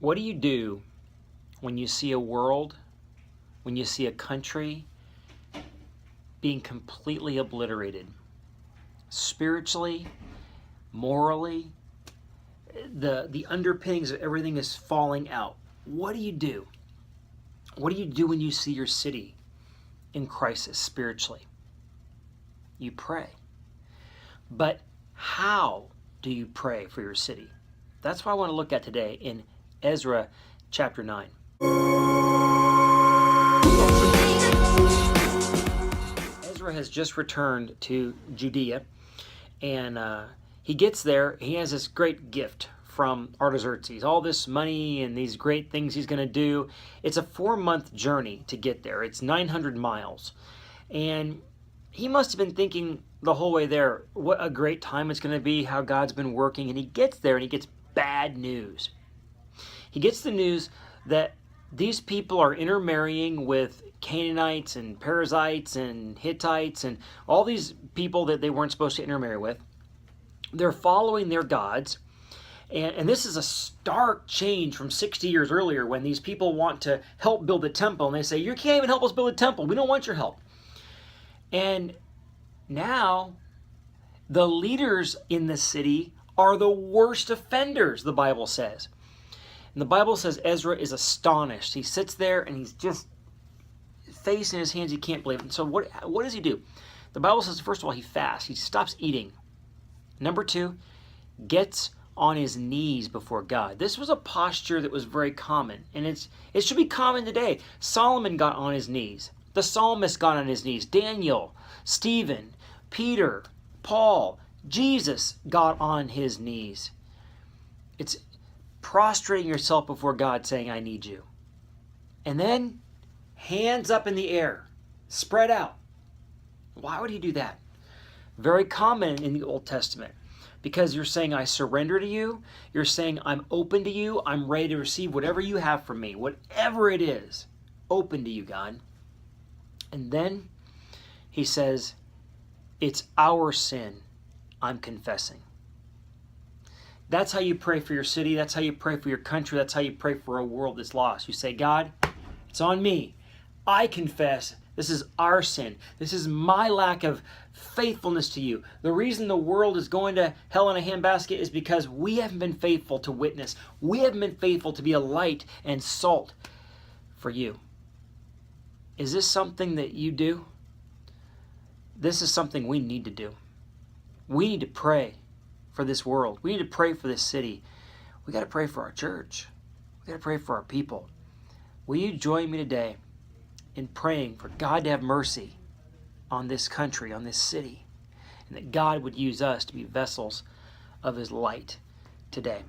What do you do when you see a world, when you see a country being completely obliterated? Spiritually, morally, the underpinnings of everything is falling out. What do you do? What do you do when you see your city in crisis spiritually? You pray. But how do you pray for your city? That's what I want to look at today in Ezra chapter 9. Ezra has just returned to Judea, and he gets there. He has this great gift from Artaxerxes, all this money and these great things he's going to do. It's a 4-month journey to get there. It's 900 miles. And he must have been thinking the whole way there, what a great time it's going to be, how God's been working. And he gets there and he gets bad news. He gets the news that these people are intermarrying with Canaanites and Perizzites and Hittites and all these people that they weren't supposed to intermarry with. They're following their gods. And this is a stark change from 60 years earlier when these people want to help build the temple. And they say, you can't even help us build a temple. We don't want your help. And now the leaders in the city are the worst offenders, the Bible says. And the Bible says Ezra is astonished. He sits there and he's just face in his hands. He can't believe it. And so what does he do? The Bible says, first of all, he fasts. He stops eating. Number 2, gets on his knees before God. This was a posture that was very common. And it should be common today. Solomon got on his knees. The psalmist got on his knees. Daniel, Stephen, Peter, Paul, Jesus got on his knees. It's prostrating yourself before God saying, I need you. And then hands up in the air, spread out. Why would he do that? Very common in the Old Testament. Because you're saying, I surrender to you. You're saying, I'm open to you. I'm ready to receive whatever you have from me. Whatever it is, open to you, God. And then he says, it's our sin I'm confessing. That's how you pray for your city. That's how you pray for your country. That's how you pray for a world that's lost. You say, God, it's on me. I confess this is our sin. This is my lack of faithfulness to you. The reason the world is going to hell in a handbasket is because we haven't been faithful to witness. We haven't been faithful to be a light and salt for you. Is this something that you do? This is something we need to do. We need to pray for this world. We need to pray for this city. We got to pray for our church. We got to pray for our people. Will you join me today in praying for God to have mercy on this country, on this city, and that God would use us to be vessels of his light today?